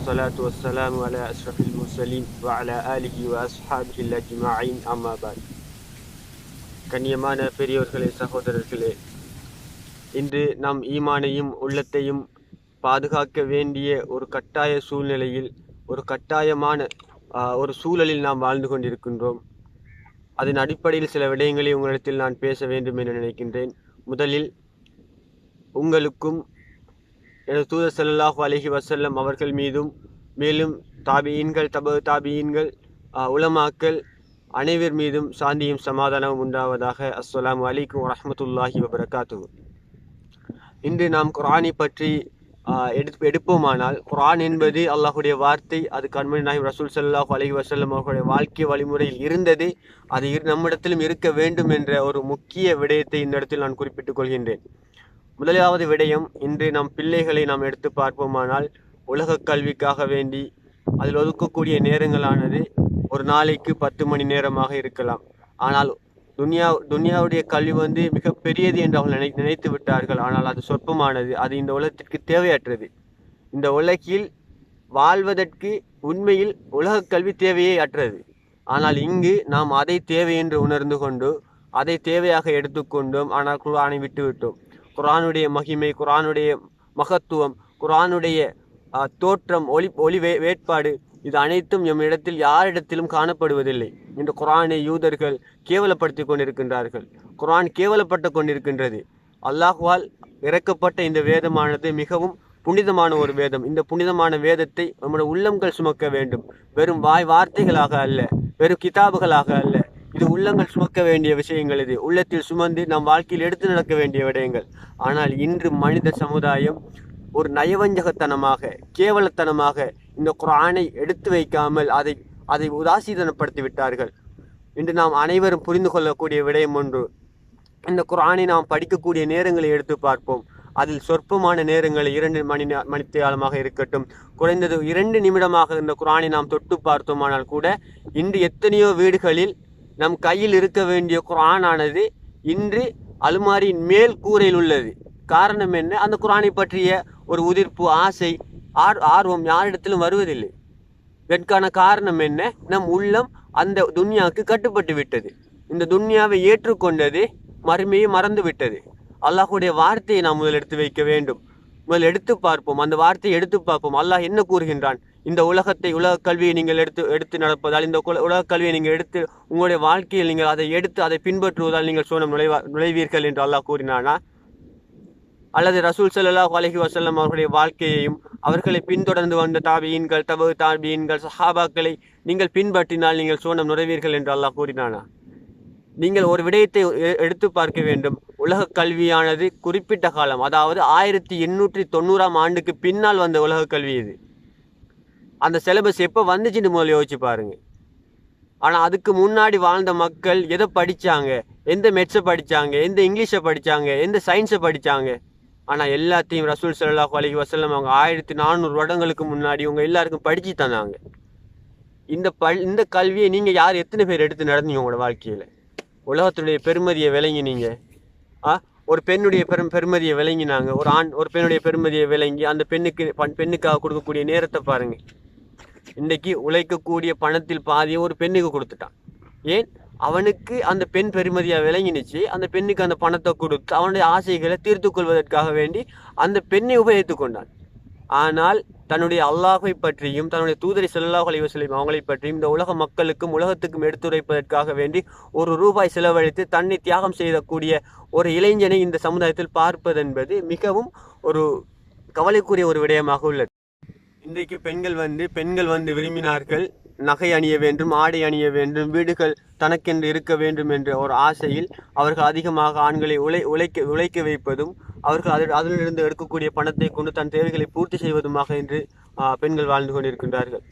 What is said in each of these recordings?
والصلاة والسلام على أشرف المرسلين وعلى آله وأصحابه الأجمعين أما بعد. கண்ணியமான பெரியோர்களே, சகோதரர்களே, இன்று நாம் ஈமானையும் உள்ளத்தையும் பாதுகாக்க வேண்டிய ஒரு கட்டாய சூழ்நிலையில், ஒரு கட்டாயமான ஒரு சூழலில் நாம் வாழ்ந்து கொண்டிருக்கின்றோம். அதன் அடிப்படையில் சில விடயங்களை உங்களிடத்தில் நான் பேச வேண்டும் என நினைக்கின்றேன். முதலில் உங்களுக்கும் எனது தூதர் ஸல்லல்லாஹு அலைஹி வஸல்லம் அவர்கள் மீதும், மேலும் தாபியீன்கள், தாபியீன்கள், உலமாக்கள் அனைவர் மீதும் சாந்தியும் சமாதானமும் உண்டாவதாக. அஸ்ஸலாமு அலைக்கும் வரஹ்மத்துல்லாஹி வபரகாத்துஹு. இன்று நாம் குர்ஆனை பற்றி எடுப்போமானால், குர்ஆன் என்பது அல்லாஹுடைய வார்த்தை. அது கண்மணி நாயகம் ரசூல் ஸல்லல்லாஹு அலைஹி வஸல்லம் அவர்களுடைய வாழ்க்கை வழிமுறையில் இருந்தது. அது நம்மிடத்திலும் இருக்க வேண்டும் என்ற ஒரு முக்கிய விடயத்தை இந்த இடத்தில் நான் குறிப்பிட்டுக் கொள்கின்றேன். முதலாவது விடயம், இன்று நம் பிள்ளைகளை நாம் எடுத்து பார்ப்போமானால், உலக கல்விக்காக வேண்டி அதில் ஒதுக்கக்கூடிய நேரங்களானது ஒரு நாளைக்கு 10 மணி நேரமாக இருக்கலாம். ஆனால் துனியாவுடைய கல்வி மிக பெரியது என்று அவர்கள் நினைத்து விட்டார்கள். ஆனால் அது சொற்பமானது. அது இந்த உலகத்திற்கு தேவையற்றது. இந்த உலகில் வாழ்வதற்கு உண்மையில் உலக கல்வி தேவையே அற்றது. ஆனால் இங்கு நாம் அதை தேவை என்று உணர்ந்து கொண்டு அதை தேவையாக எடுத்துக்கொண்டோம். ஆனால் குர்ஆனை விட்டுவிட்டோம். குர்ஆனுடைய மகிமை, குர்ஆனுடைய மகத்துவம், குர்ஆனுடைய தோற்றம், ஒளி வேட்பாடு, இது அனைத்தும் எம் இடத்தில் யாரிடத்திலும் காணப்படுவதில்லை. இன்று குர்ஆனை யூதர்கள் கேவலப்படுத்தி கொண்டிருக்கின்றார்கள். குர்ஆன் கேவலப்பட்டு கொண்டிருக்கின்றது. அல்லாஹ்வால் இறக்கப்பட்ட இந்த வேதமானது மிகவும் புனிதமான ஒரு வேதம். இந்த புனிதமான வேதத்தை நம்முடைய உள்ளங்கள் சுமக்க வேண்டும். வெறும் வார்த்தைகளாக அல்ல, வெறும் கிதாபுகளாக அல்ல. இது உள்ளங்கள் சுமக்க வேண்டிய விஷயங்கள். இது உள்ளத்தில் சுமந்து நம் வாழ்க்கையில் எடுத்து நடக்க வேண்டிய விடயங்கள். ஆனால் இன்று மனித சமுதாயம் ஒரு நயவஞ்சகத்தனமாக, கேவலத்தனமாக இந்த குர்ஆனை எடுத்து வைக்காமல் அதை உதாசீனப்படுத்தி விட்டார்கள். இன்று நாம் அனைவரும் புரிந்து கொள்ளக்கூடிய விடயம் ஒன்று, இந்த குர்ஆனை நாம் படிக்கக்கூடிய நேரங்களை எடுத்து பார்ப்போம். அதில் சொற்பமான நேரங்களை 2 மணித்தியாலமாக இருக்கட்டும், குறைந்தது 2 நிமிடமாக இந்த குர்ஆனை நாம் தொட்டு பார்த்தோமானால் கூட, இன்று எத்தனையோ வீடுகளில் நம் கையில் இருக்க வேண்டிய குர்ஆனானது இன்று அலுமாரியின் மேல் கூரையில் உள்ளது. காரணம் என்ன? அந்த குர்ஆனை பற்றிய ஒரு உதிர்ப்பு, ஆசை, ஆர்வம் யாரிடத்திலும் வருவதில்லை. இதற்கான காரணம் என்ன? நம் உள்ளம் அந்த துன்யாவுக்கு கட்டுப்பட்டு விட்டது. இந்த துன்யாவை ஏற்றுக்கொண்டது, மறுமையை மறந்து விட்டது. அல்லாஹுடைய வார்த்தையை நாம் முதல் எடுத்து வைக்க வேண்டும். முதல் எடுத்து பார்ப்போம், அந்த வார்த்தையை எடுத்து பார்ப்போம். அல்லாஹ் என்ன கூறுகின்றான்? இந்த உலக கல்வியை நீங்கள் எடுத்து நடப்பதால், இந்த உலக கல்வியை நீங்கள் எடுத்து உங்களுடைய வாழ்க்கையில் நீங்கள் அதை பின்பற்றுவதால் நீங்கள் சோனம் நுழைவீர்கள் என்று அல்லாஹ் கூறினானா? அல்லது ரசூல் ஸல்லல்லாஹு அலைஹி வஸல்லம் அவர்களுடைய வாழ்க்கையையும் அவர்களை பின்தொடர்ந்து வந்த தாபியீன்கள், தாபியீன்கள், சஹாபாக்களை நீங்கள் பின்பற்றினால் நீங்கள் சோனம் நுழைவீர்கள் என்று அல்லாஹ் கூறினானா? நீங்கள் ஒரு விடயத்தை எடுத்து பார்க்க வேண்டும். உலக கல்வியானது குறிப்பிட்ட காலம், அதாவது 1890ஆம் ஆண்டுக்கு பின்னால் வந்த உலக கல்வி இது. அந்த சிலபஸ் எப்போ வந்துச்சுன்னு முதல்ல யோசிச்சு பாருங்க. ஆனால் அதுக்கு முன்னாடி வாழ்ந்த மக்கள் எதை படித்தாங்க? எந்த மெட்ஸை படித்தாங்க? எந்த இங்கிலீஷை படித்தாங்க? எந்த சயின்ஸை படித்தாங்க? ஆனால் எல்லாத்தையும் ரசூல் ஸல்லல்லாஹு அலைஹி வஸல்லம் அவங்க 1400 வருடங்களுக்கு முன்னாடி உங்கள் எல்லாருக்கும் படித்து தந்தாங்க. இந்த கல்வியை நீங்கள் எத்தனை பேர் எடுத்து நடந்தீங்க உங்களோட வாழ்க்கையில்? உலகத்துடைய பெருமதியை விளங்கினீங்க. ஒரு பெண்ணுடைய பெருமதியை விளங்கினாங்க. ஒரு ஆண் ஒரு பெண்ணுடைய பெருமதியை விளங்கி அந்த பெண்ணுக்காக கொடுக்கக்கூடிய நேரத்தை பாருங்க. இன்றைக்கு உழைக்கக்கூடிய பணத்தில் பாதியை ஒரு பெண்ணுக்கு கொடுத்துட்டான். ஏன்? அவனுக்கு அந்த பெண் பெருமதியாக விளங்கினுச்சு. அந்த பெண்ணுக்கு அந்த பணத்தை கொடுத்து அவனுடைய ஆசைகளை தீர்த்து கொள்வதற்காக வேண்டி அந்த பெண்ணை உபயோகித்து கொண்டான். ஆனால் தன்னுடைய அல்லாஹை பற்றியும் தன்னுடைய தூதரை ஸல்லல்லாஹு அலைஹி வஸல்லம் அவங்களை பற்றியும் இந்த உலக மக்களுக்கும் உலகத்துக்கும் எடுத்துரைப்பதற்காக வேண்டி ₹1 செலவழித்து தன்னை தியாகம் செய்யக்கூடிய ஒரு இளைஞனை இந்த சமுதாயத்தில் பார்ப்பது என்பது மிகவும் ஒரு கவலைக்குரிய ஒரு விடயமாக உள்ளது. இன்றைக்கு பெண்கள் விரும்பினார்கள் நகை அணிய வேண்டும், ஆடை அணிய வேண்டும், வீடுகள் தனக்கென்று இருக்க வேண்டும் என்ற ஒரு ஆசையில் அவர்கள் அதிகமாக ஆண்களை உழைக்க வைப்பதும், அவர்கள் அதிலிருந்து எடுக்கக்கூடிய பணத்தை கொண்டு தன் தேவைகளை பூர்த்தி செய்வதுமாக இன்று பெண்கள் வாழ்ந்து கொண்டிருக்கின்றார்கள்.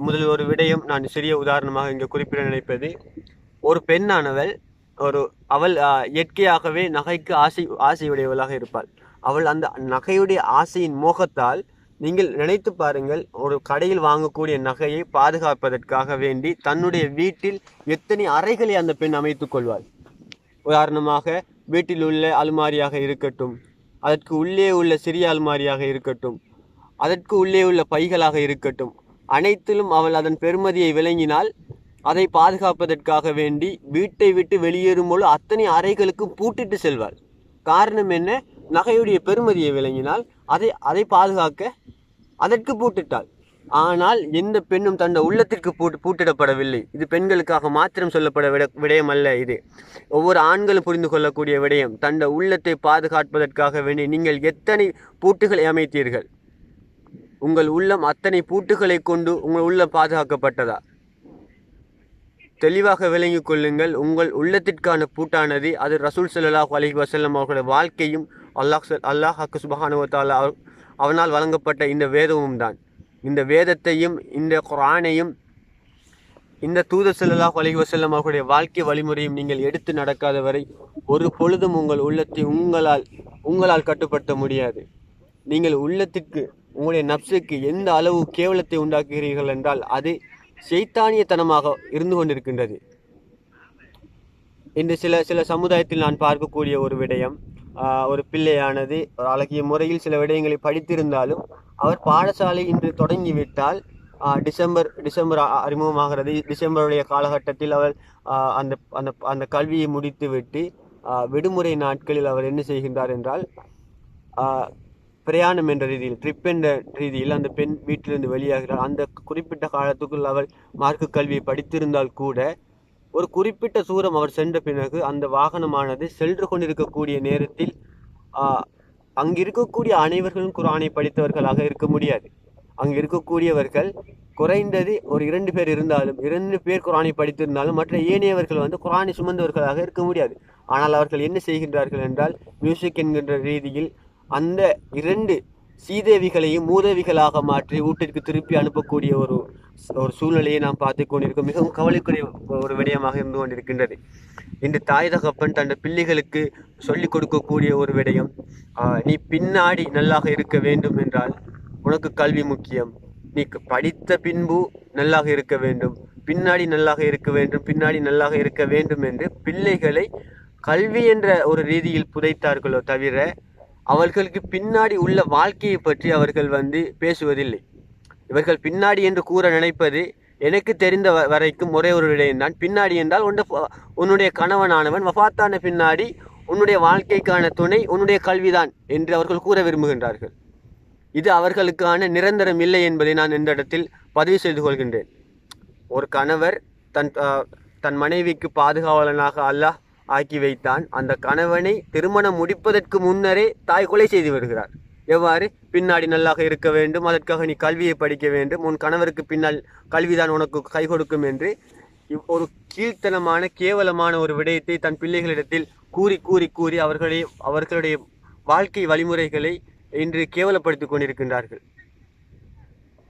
முதல் ஒரு விடயம் நான் சிறிய உதாரணமாக இங்கே குறிப்பிட நினைப்பது, ஒரு பெண்ணானவள் அவள் இயற்கையாகவே நகைக்கு ஆசையுடையவளாக இருப்பாள். அவள் அந்த நகையுடைய ஆசையின் மோகத்தால், நீங்கள் நினைத்து பாருங்கள், ஒரு கடையில் வாங்கக்கூடிய நகையை பாதுகாப்பதற்காக வேண்டி தன்னுடைய வீட்டில் எத்தனை அறைகளை அந்த பெண் அமைத்துக் கொள்வாள். உதாரணமாக வீட்டில் உள்ள அலுமாரியாக இருக்கட்டும், அதற்கு உள்ளே உள்ள சிறிய அலுமாரியாக இருக்கட்டும், அதற்கு உள்ளே உள்ள பைகளாக இருக்கட்டும், அனைத்திலும் அவள் அதன் பெருமதியை விளங்கினால் அதை பாதுகாப்பதற்காக வேண்டி வீட்டை விட்டு வெளியேறும்போது அத்தனை அறைகளுக்கும் பூட்டிட்டு செல்வாள். காரணம் என்ன? நகையுடைய பெருமதியை விளங்கினால் அதை பாதுகாக்க அதற்கு பூட்டிட்டாள். ஆனால் எந்த பெண்ணும் தன் உள்ளத்திற்கு பூட்டிடப்படவில்லை. இது பெண்களுக்காக மாத்திரம் சொல்லப்பட விடயம் அல்ல. இது ஒவ்வொரு ஆண்களும் புரிந்து கொள்ளக்கூடிய விடயம். தன் உள்ளத்தை பாதுகாப்பதற்காக வேண்டி நீங்கள் எத்தனை பூட்டுகளை அமைத்தீர்கள்? உங்கள் உள்ளம் அத்தனை பூட்டுகளை கொண்டு உங்கள் உள்ளம் பாதுகாக்கப்பட்டதா? தெளிவாக விளங்கிக் கொள்ளுங்கள். உங்கள் உள்ளத்திற்கான பூட்டானது அது ரசூல் ஸல்லல்லாஹு அலைஹி வஸல்லம் அவர்களுடைய வாழ்க்கையும் அல்லாஹ் சுப்ஹானஹு வ தஆலா அவனால் வழங்கப்பட்ட இந்த வேதமும் தான். இந்த வேதத்தையும் இந்த குர்ஆனையும் இந்த தூதர் ஸல்லல்லாஹு அலைஹி வஸல்லம் அவர்களுடைய வாழ்க்கை வழிமுறையும் நீங்கள் எடுத்து நடக்காத வரை ஒரு பொழுதும் உங்கள் உள்ளத்தை உங்களால் கட்டுப்படுத்த முடியாது. நீங்கள் உள்ளத்திற்கு உங்களுடைய நப்சுக்கு எந்த அளவு கேவலத்தை உண்டாக்குகிறீர்கள் என்றால் அது ஷைத்தானியத்தனமாக இருந்து கொண்டிருக்கின்றது. இன்று சில சமுதாயத்தில் நான் பார்க்கக்கூடிய ஒரு விடயம், ஒரு பிள்ளையானது அழகிய முறையில் சில விடயங்களை படித்திருந்தாலும் அவர் பாடசாலை இன்று தொடங்கிவிட்டால் டிசம்பர் அறிமுகமாகிறது. டிசம்பருடைய காலகட்டத்தில் அவர் அந்த கல்வியை முடித்துவிட்டு விடுமுறை நாட்களில் அவர் என்ன செய்கின்றார் என்றால் பிரயாணம் என்ற ரீதியில், ட்ரிப் என்ற ரீதியில் அந்த பெண் வீட்டிலிருந்து வெளியாகிறார். அந்த குறிப்பிட்ட காலத்துக்குள் அவர் மார்க்க கல்வியை படித்திருந்தால் கூட ஒரு குறிப்பிட்ட தூரம் அவர் சென்ற பிறகு அந்த வாகனமானது சென்று கொண்டிருக்கக்கூடிய நேரத்தில் அங்கு இருக்கக்கூடிய அனைவர்களும் குர்ஆனை படித்தவர்களாக இருக்க முடியாது. அங்கு இருக்கக்கூடியவர்கள் குறைந்தது ஒரு 2 பேர் இருந்தாலும் 2 பேர் குர்ஆனை படித்திருந்தாலும் மற்ற ஏனையவர்கள் குர்ஆனை சுமந்தவர்களாக இருக்க முடியாது. ஆனால் அவர்கள் என்ன செய்கின்றார்கள் என்றால் மியூசிக் என்கின்ற ரீதியில் அந்த 2 சீதேவிகளையும் மூதேவிகளாக மாற்றி வீட்டிற்கு திருப்பி அனுப்பக்கூடிய ஒரு சூழ்நிலையை நாம் பார்த்து கொண்டிருக்கோம். மிகவும் கவலைக்குரிய ஒரு விடயமாக இருந்து கொண்டிருக்கின்றது. இன்று தாய் தகப்பன் தன் பிள்ளைகளுக்கு சொல்லிக் கொடுக்கக்கூடிய ஒரு விடயம், நீ பின்னாடி நல்லாக இருக்க வேண்டும் என்றால் உனக்கு கல்வி முக்கியம், நீ படித்த பின்பு நல்லாக இருக்க வேண்டும், பின்னாடி நல்லாக இருக்க வேண்டும், பின்னாடி நல்லாக இருக்க வேண்டும் என்று பிள்ளைகளை கல்வி என்ற ஒரு ரீதியில் புதைத்தார்களோ தவிர அவர்களுக்கு பின்னாடி உள்ள வாழ்க்கையை பற்றி அவர்கள் பேசுவதில்லை. இவர்கள் பின்னாடி என்று கூற நினைப்பது, எனக்கு தெரிந்த வரைக்கும் ஒரே ஒரு விடயம்தான். பின்னாடி என்றால் உன்னுடைய கணவனானவன் வஃபாத்தான பின்னாடி உன்னுடைய வாழ்க்கைக்கான துணை உன்னுடைய கல்விதான் என்று அவர்கள் கூற விரும்புகின்றார்கள். இது அவர்களுக்கான நிரந்தரம் இல்லை என்பதை நான் இந்த இடத்தில் பதிவு செய்து கொள்கின்றேன். ஒரு கணவர் தன் மனைவிக்கு பாதுகாவலனாக அல்லாஹ் ஆக்கி வைத்தான். அந்த கணவனை திருமணம் முடிப்பதற்கு முன்னரே தாய் கொலை செய்து வருகிறார். எவ்வாறு? பின்னாடி நல்லாக இருக்க வேண்டும், அதற்காக நீ கல்வியை படிக்க வேண்டும், உன் கணவருக்கு பின்னால் கல்விதான் உனக்கு கை கொடுக்கும் என்று ஒரு கீழ்த்தனமான கேவலமான ஒரு விடயத்தை தன் பிள்ளைகளிடத்தில் கூறி கூறி கூறி அவர்களுடைய வாழ்க்கை வழிமுறைகளை இன்று கேவலப்படுத்திக் கொண்டிருக்கின்றார்கள்.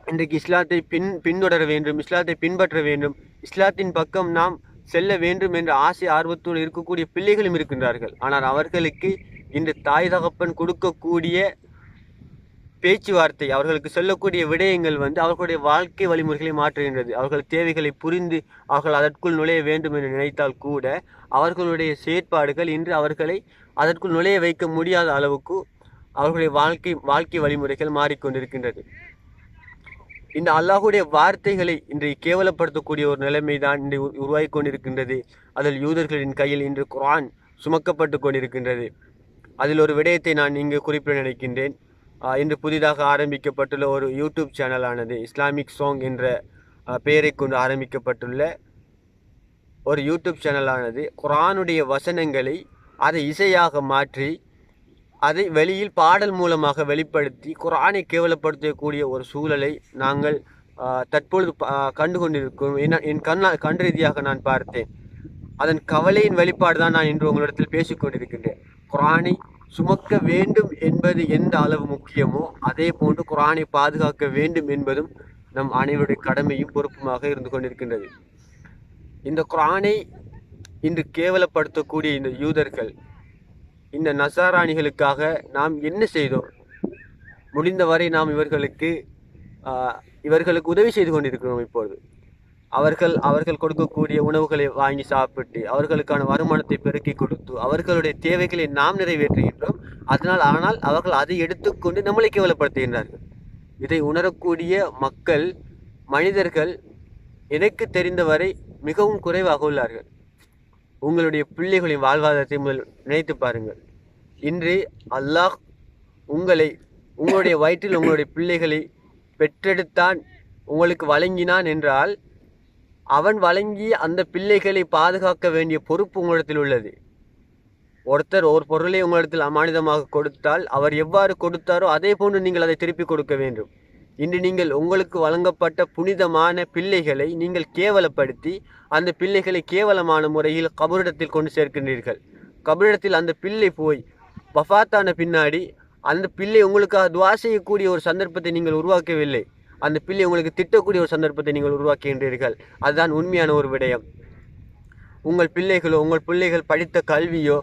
இன்றைக்கு இஸ்லாத்தை பின்தொடர வேண்டும், இஸ்லாத்தை பின்பற்ற வேண்டும், இஸ்லாத்தின் பக்கம் நாம் செல்ல வேண்டும் என்ற ஆசை ஆர்வத்தோடு இருக்கக்கூடிய பிள்ளைகளும் இருக்கின்றார்கள். ஆனால் அவர்களுக்கு இன்று தாய் தகப்பன் கொடுக்கக்கூடிய பேச்சுவார்த்தை, அவர்களுக்கு சொல்லக்கூடிய விடயங்கள் அவர்களுடைய வாழ்க்கை வழிமுறைகளை மாற்றுகின்றது. அவர்கள் தேவைகளை புரிந்து அவர்கள் அதற்குள் நுழைய வேண்டும் என்று நினைத்தால் கூட அவர்களுடைய செயற்பாடுகள் இன்று அவர்களை அதற்குள் நுழைய வைக்க முடியாத அளவுக்கு அவர்களுடைய வாழ்க்கை வழிமுறைகள் மாறிக்கொண்டிருக்கின்றது. இந்த அல்லாஹுடைய வார்த்தைகளை இன்று கேவலப்படுத்தக்கூடிய ஒரு நிலைமை தான் இன்று உருவாகி கொண்டிருக்கின்றது. அதில் யூதர்களின் கையில் இன்று குர்ஆன் சுமக்கப்பட்டு கொண்டிருக்கின்றது. அதில் ஒரு விடயத்தை நான் இங்கு குறிப்பிட நினைக்கின்றேன். இன்று புதிதாக ஆரம்பிக்கப்பட்டுள்ள ஒரு யூடியூப் சேனலானது இஸ்லாமிக் சாங் என்ற பெயரை கொண்டு ஆரம்பிக்கப்பட்டுள்ள ஒரு யூடியூப் சேனலானது குர்ஆனுடைய வசனங்களை அதை இசையாக மாற்றி அதை வெளியில் பாடல் மூலமாக வெளிப்படுத்தி குர்ஆனை கேவலப்படுத்தக்கூடிய ஒரு சூழலை நாங்கள் தற்பொழுது கண்டு கொண்டிருக்கிறோம். என் கண் ரீதியாக நான் பார்த்தேன். அதன் கவலையின் வெளிப்பாடு தான் நான் இன்று உங்களிடத்தில் பேசிக்கொண்டிருக்கின்றேன். குர்ஆனை சுமக்க வேண்டும் என்பது எந்த அளவு முக்கியமோ அதே போன்று குர்ஆனை பாதுகாக்க வேண்டும் என்பதும் நம் அனைவருடைய கடமையும் பொறுப்புமாக இருந்து கொண்டிருக்கின்றது. இந்த குர்ஆனை இன்று கேவலப்படுத்தக்கூடிய இந்த யூதர்கள், இந்த நசாராணிகளுக்காக நாம் என்ன செய்தோம்? முடிந்தவரை நாம் இவர்களுக்கு உதவி செய்து கொண்டிருக்கிறோம். இப்பொழுது அவர்கள் கொடுக்கக்கூடிய உணவுகளை வாங்கி சாப்பிட்டு அவர்களுக்கான வருமானத்தை பெருக்கி கொடுத்து அவர்களுடைய தேவைகளை நாம் நிறைவேற்றுகின்றோம். ஆனால் அவர்கள் அதை எடுத்துக்கொண்டு நம்மளை கேவலப்படுத்துகின்றார்கள். இதை உணரக்கூடிய மக்கள் மனிதர்கள் எனக்கு தெரிந்தவரை மிகவும் குறைவாக உள்ளார்கள். உங்களுடைய பிள்ளைகளின் வாழ்வாதாரத்தை முதல் நினைத்து பாருங்கள். இன்று அல்லாஹ் உங்களுடைய வயிற்றில் உங்களுடைய பிள்ளைகளை பெற்றெடுத்தான், உங்களுக்கு வழங்கினான் என்றால் அவன் வழங்கிய அந்த பிள்ளைகளை பாதுகாக்க வேண்டிய பொறுப்பு உங்களிடத்தில் உள்ளது. ஒருத்தர் ஒரு பொருளை உங்களிடத்தில் அமானிதமாக கொடுத்தால் அவர் எவ்வாறு கொடுத்தாரோ அதே போன்று நீங்கள் அதை திருப்பி கொடுக்க வேண்டும். இன்று நீங்கள் உங்களுக்கு வழங்கப்பட்ட புனிதமான பிள்ளைகளை நீங்கள் கேவலப்படுத்தி அந்த பிள்ளைகளை கேவலமான முறையில் கபரிடத்தில் கொண்டு சேர்க்கின்றீர்கள். கபரிடத்தில் அந்த பிள்ளை போய் வஃபாத்தான பின்னாடி அந்த பிள்ளை உங்களுக்காக துஆ செய்யக்கூடிய ஒரு சந்தர்ப்பத்தை நீங்கள் உருவாக்கவில்லை. அந்த பிள்ளை உங்களுக்கு திட்டக்கூடிய ஒரு சந்தர்ப்பத்தை நீங்கள் உருவாக்குகின்றீர்கள். அதுதான் உண்மையான ஒரு விடயம். உங்கள் பிள்ளைகள் படித்த கல்வியோ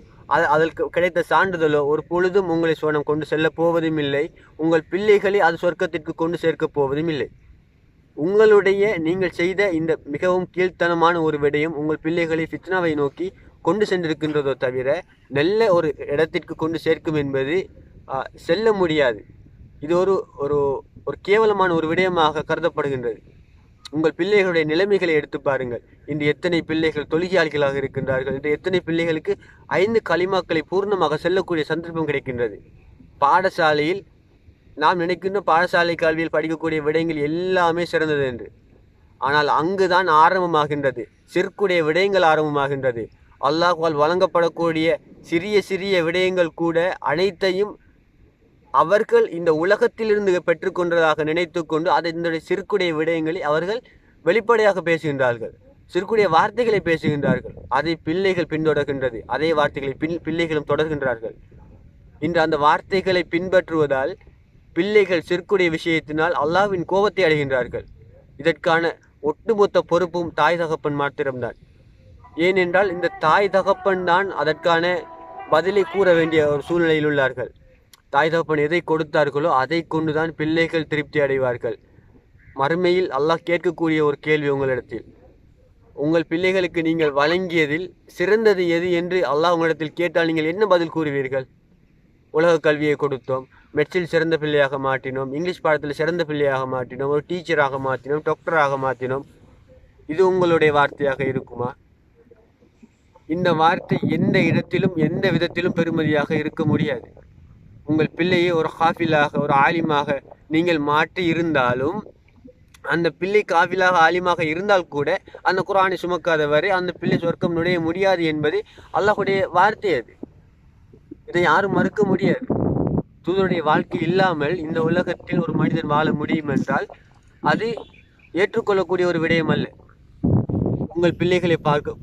அதற்கு கிடைத்த சான்றிதழோ ஒரு பொழுதும் உங்களை சோனம் கொண்டு செல்ல போவதும் இல்லை. உங்கள் பிள்ளைகளை அது சொர்க்கத்திற்கு கொண்டு சேர்க்க போவதும் இல்லை. நீங்கள் செய்த இந்த மிகவும் கீழ்த்தனமான ஒரு விடயம் உங்கள் பிள்ளைகளை ஃபித்னாவை நோக்கி கொண்டு சென்றிருக்கின்றதோ தவிர நல்ல ஒரு இடத்திற்கு கொண்டு சேர்க்கும் என்பது செல்ல முடியாது. இது ஒரு கேவலமான ஒரு விடயமாக கருதப்படுகின்றது. உங்கள் பிள்ளைகளுடைய நிலைமைகளை எடுத்து பாருங்கள். இன்று எத்தனை பிள்ளைகள் தொழுகையாளிகளாக இருக்கின்றார்கள். இன்று எத்தனை பிள்ளைகளுக்கு 5 கலிமாக்களை பூர்ணமாக செல்லக்கூடிய சந்தர்ப்பம் கிடைக்கின்றது. பாடசாலையில் நாம் நினைக்கின்ற பாடசாலை கல்வியில் படிக்கக்கூடிய விடயங்கள் எல்லாமே சிறந்தது என்று. ஆனால் அங்குதான் ஆரம்பமாகின்றது, சிற்குடைய விடயங்கள் ஆரம்பமாகின்றது. அல்லாஹ்வால் வழங்கப்படக்கூடிய சிறிய சிறிய விடயங்கள் கூட அனைத்தையும் அவர்கள் இந்த உலகத்திலிருந்து பெற்றுக்கொண்டதாக நினைத்து கொண்டு அதனுடைய சிறுக்குடைய விடயங்களை அவர்கள் வெளிப்படையாக பேசுகின்றார்கள், சிறுக்குடைய வார்த்தைகளை பேசுகின்றார்கள். அதை பிள்ளைகள் பின்தொடர்கின்றது, அதே வார்த்தைகளை பிள்ளைகளும் தொடர்கின்றார்கள். இன்று அந்த வார்த்தைகளை பின்பற்றுவதால் பிள்ளைகள் சிறுக்குடைய விஷயத்தினால் அல்லாஹ்வின் கோபத்தை அடைகின்றார்கள். இதற்கான ஒட்டுமொத்த பொறுப்பும் தாய் தகப்பன் மாத்திரம்தான். ஏனென்றால் இந்த தாய் தகப்பன் தான் அதற்கான பதிலை கூற வேண்டிய ஒரு சூழ்நிலையில் உள்ளார்கள். தாய் தகப்பன் எதை கொடுத்தார்களோ அதை கொண்டுதான் பிள்ளைகள் திருப்தி அடைவார்கள். மறுமையில் அல்லாஹ் கேட்கக்கூடிய ஒரு கேள்வி உங்களிடத்தில், உங்கள் பிள்ளைகளுக்கு நீங்கள் வழங்கியதில் சிறந்தது எது என்று அல்லாஹ் உங்களிடத்தில் கேட்டால் நீங்கள் என்ன பதில் கூறுவீர்கள்? உலக கல்வியை கொடுத்தோம், மெட்ஸில் சிறந்த பிள்ளையாக மாற்றினோம், இங்கிலீஷ் பாடத்தில் சிறந்த பிள்ளையாக மாற்றினோம், ஒரு டீச்சராக மாற்றினோம், டாக்டராக மாற்றினோம். இது உங்களுடைய வார்த்தையாக இருக்குமா? இந்த வார்த்தை எந்த இடத்திலும் எந்த விதத்திலும் பெருமதியாக இருக்க முடியாது. உங்கள் பிள்ளையை ஒரு ஹாஃபிலாக ஒரு ஆலிமாக நீங்கள் மாற்றி இருந்தாலும் அந்த பிள்ளை காஃபிலாக ஆலிமாக இருந்தால் கூட அந்த குர்ஆனை சுமக்காதவரை அந்த பிள்ளை சொர்க்கம் நுழைய முடியாது என்பது அல்லாஹ்வுடைய வார்த்தை. அது இதை யாரும் மறுக்க முடியாது. தூதருடைய வாழ்க்கை இல்லாமல் இந்த உலகத்தில் ஒரு மனிதன் வாழ முடியும் என்றால் அது ஏற்றுக்கொள்ளக்கூடிய ஒரு விடயம் அல்ல. உங்கள் பிள்ளைகளை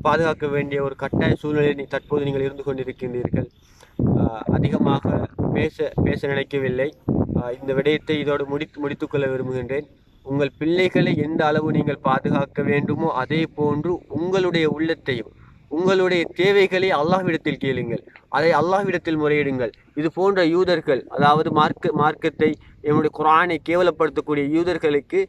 பாதுகாக்க வேண்டிய ஒரு கட்டாய சூழ்நிலை தற்போது நீங்கள் இருந்து கொண்டிருக்கின்றீர்கள். அதிகமாக பேச நினைக்கவில்லை. இந்த விடயத்தை இதோடு முடித்துக்கொள்ள விரும்புகின்றேன். உங்கள் பிள்ளைகளை எந்த அளவு நீங்கள் பாதுகாக்க வேண்டுமோ அதே போன்று உங்களுடைய உள்ளத்தையும் உங்களுடைய தேவைகளை அல்லாஹ்விடத்தில் கேளுங்கள், அதை அல்லாஹ்விடத்தில் முறையிடுங்கள். இது போன்ற யூதர்கள், அதாவது மார்க்கத்தை என்னுடைய குர்ஆனை கேவலப்படுத்தக்கூடிய யூதர்களுக்கு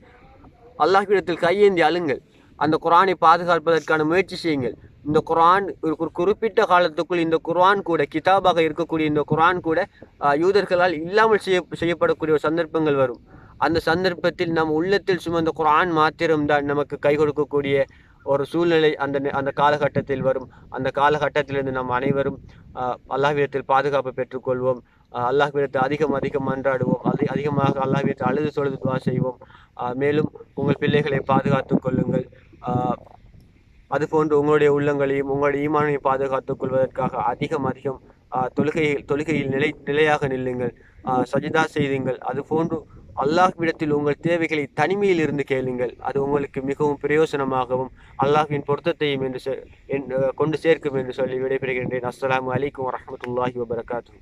அல்லாஹ்விடத்தில் கையேந்தி அழுங்கள். அந்த குர்ஆனை பாதுகாப்பதற்கான முயற்சி செய்யுங்கள். இந்த குர்ஆன் ஒரு குறிப்பிட்ட காலத்துக்குள் இந்த குர்ஆன் கூட கிதாபாக இருக்கக்கூடிய இந்த குர்ஆன் கூட யூதர்களால் இல்லாமல் செய்யப்படக்கூடிய ஒரு சந்தர்ப்பங்கள் வரும். அந்த சந்தர்ப்பத்தில் நம் உள்ளத்தில் சுமந்த குர்ஆன் மாத்திரம்தான் நமக்கு கை கொடுக்கக்கூடிய ஒரு சூழ்நிலை அந்த காலகட்டத்தில் வரும். அந்த காலகட்டத்திலிருந்து நாம் அனைவரும் அல்லாஹ்விடத்தில் பாதுகாப்பு பெற்றுக்கொள்வோம். அல்லாஹ்விடத்தில் அதிகம் மன்றாடுவோம். அதிகமாக அல்லாஹ்விடத்தில் அழுது தொழுது துஆ செய்வோம். மேலும் உங்கள் பிள்ளைகளை பாதுகாத்துக் கொள்ளுங்கள். அதுபோன்று உங்களுடைய உள்ளங்களையும் உங்களுடைய ஈமானையும் பாதுகாத்துக் கொள்வதற்காக அதிகம் தொழுகையில் நிலையாக நில்லுங்கள், சஜிதா செய்துங்கள். அதுபோன்று அல்லாஹ்விடத்தில் உங்கள் தேவைகளை தனிமையில் இருந்து கேளுங்கள். அது உங்களுக்கு மிகவும் பிரயோசனமாகவும் அல்லாஹ்வின் பொருத்தத்தையும் கொண்டு சேர்க்கும் என்று சொல்லி விடைபெறுகின்றேன். அஸ்ஸலாமு அலைக்கும் வரஹ்மத்துல்லாஹி வபரகாத்துஹு.